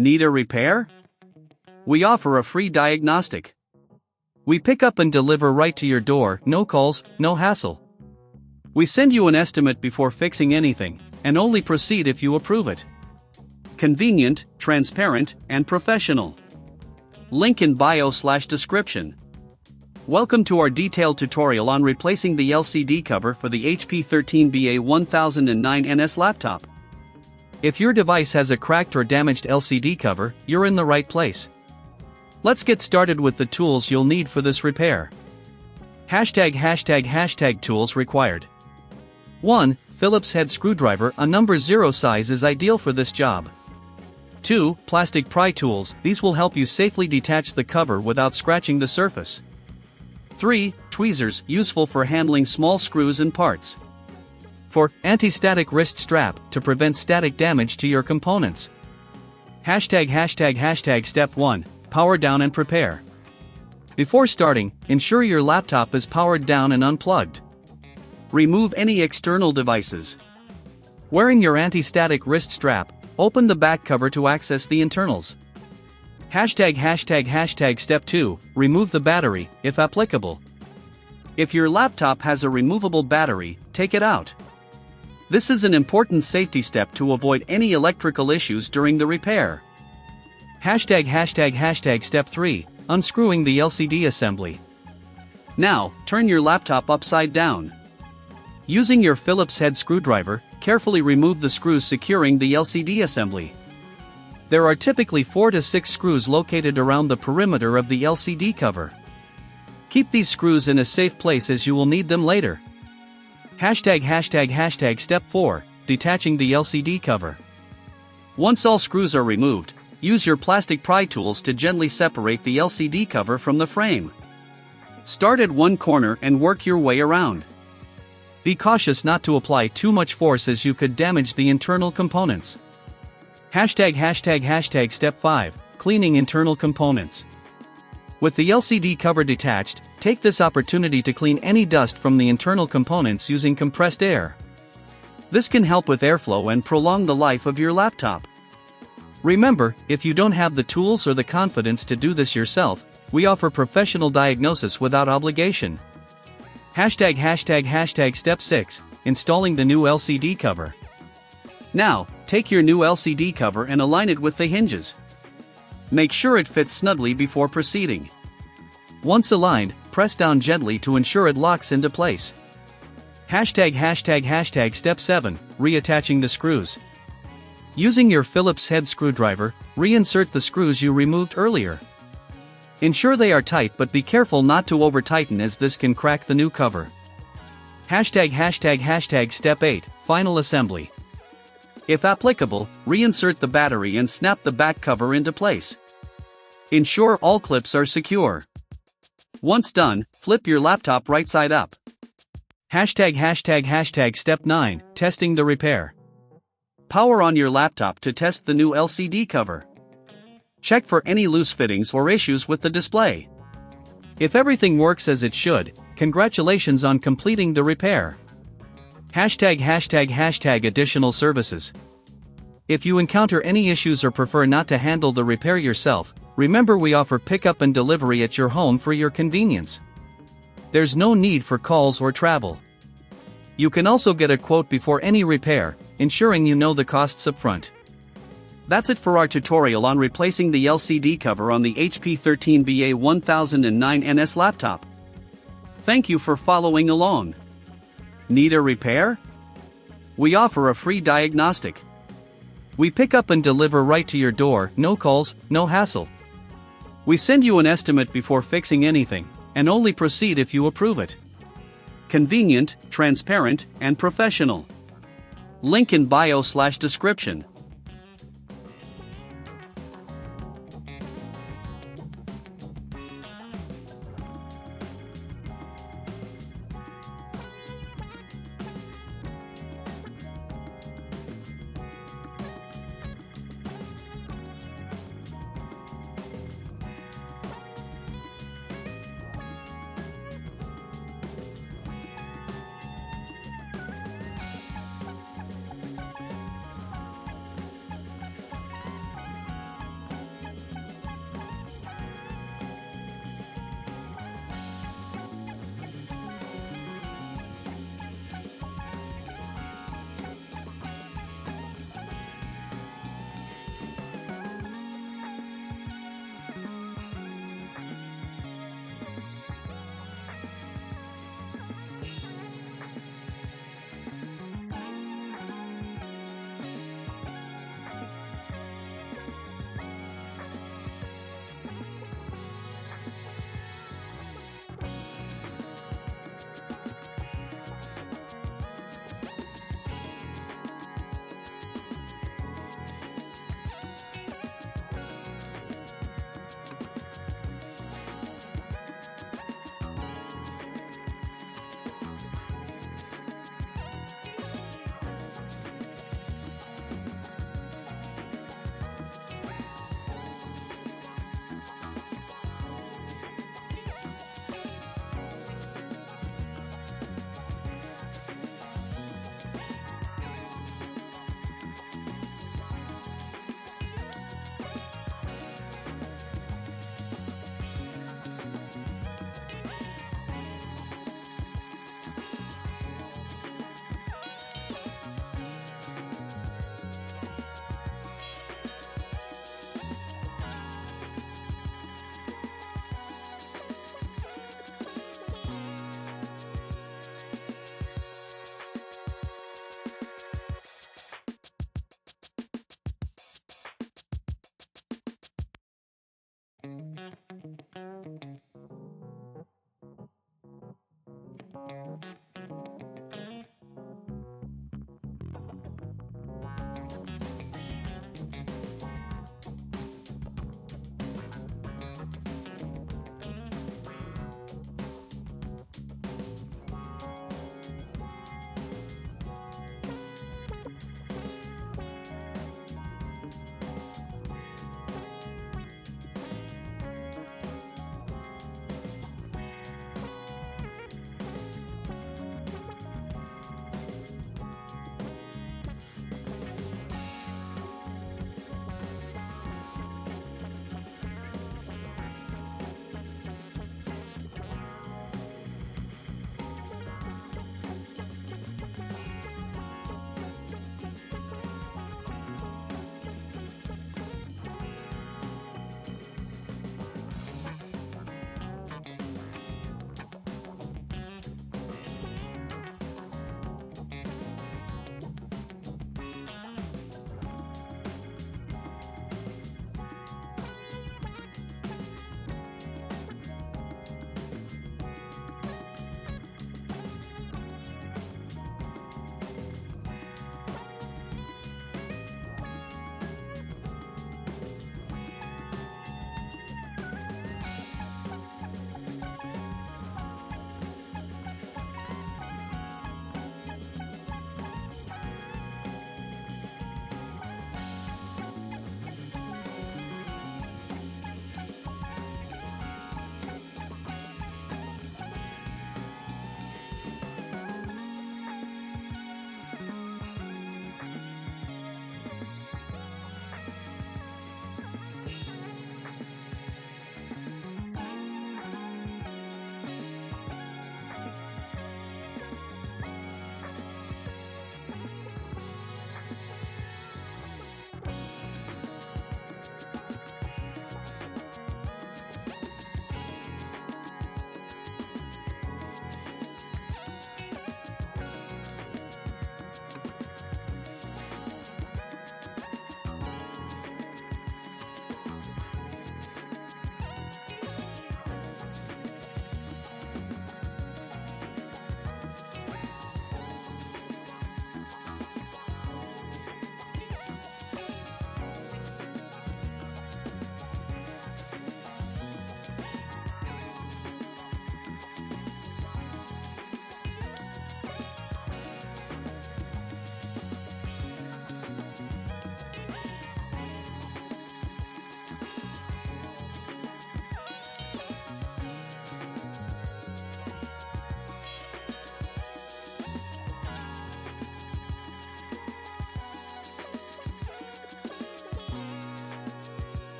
Need a repair? We offer a free diagnostic. We pick up and deliver right to your door, no calls, no hassle. We send you an estimate before fixing anything, and only proceed if you approve it. Convenient, transparent, and professional. Link in bio/description. Welcome to our detailed tutorial on replacing the LCD cover for the HP 13ba1009ns laptop. If your device has a cracked or damaged LCD cover, you're in the right place. Let's get started with the tools you'll need for this repair. ### tools required. 1. Phillips head screwdriver. A number 0 size is ideal for this job. 2. Plastic pry tools. These will help you safely detach the cover without scratching the surface. 3. Tweezers, useful for handling small screws and parts. 4. Anti-static wrist strap, to prevent static damage to your components. #Step 1. Power down and prepare. Before starting, ensure your laptop is powered down and unplugged. Remove any external devices. Wearing your anti-static wrist strap, open the back cover to access the internals. Step 2. Remove the battery, if applicable. If your laptop has a removable battery, take it out. This is an important safety step to avoid any electrical issues during the repair. Step 3. Unscrewing the LCD assembly. Now, turn your laptop upside down. Using your Phillips head screwdriver, carefully remove the screws securing the LCD assembly. There are typically 4 to 6 screws located around the perimeter of the LCD cover. Keep these screws in a safe place as you will need them later. Step 4. Detaching the LCD cover. Once all screws are removed, use your plastic pry tools to gently separate the LCD cover from the frame. Start at one corner and work your way around. Be cautious not to apply too much force as you could damage the internal components. Step 5. Cleaning internal components. With the LCD cover detached, take this opportunity to clean any dust from the internal components using compressed air. This can help with airflow and prolong the life of your laptop. Remember, if you don't have the tools or the confidence to do this yourself, we offer professional diagnosis without obligation. Step 6. Installing the new LCD cover. Now, take your new LCD cover and align it with the hinges. Make sure it fits snugly before proceeding. Once aligned, press down gently to ensure it locks into place. Step 7. Reattaching the screws. Using your Phillips head screwdriver, reinsert the screws you removed earlier. Ensure they are tight, but be careful not to over-tighten as this can crack the new cover. Step 8. Final assembly. If applicable, reinsert the battery and snap the back cover into place. Ensure all clips are secure. Once done, flip your laptop right side up. Step 9. Testing the repair. Power on your laptop to test the new LCD cover. Check for any loose fittings or issues with the display. If everything works as it should, congratulations on completing the repair. Additional services. If you encounter any issues or prefer not to handle the repair yourself, remember we offer pickup and delivery at your home for your convenience. There's no need for calls or travel. You can also get a quote before any repair, ensuring you know the costs up front. That's it for our tutorial on replacing the LCD cover on the HP 13ba1009ns laptop. Thank you for following along. Need a repair? We offer a free diagnostic. We pick up and deliver right to your door, no calls, no hassle. We send you an estimate before fixing anything, and only proceed if you approve it. Convenient, transparent, and professional. Link in bio/description.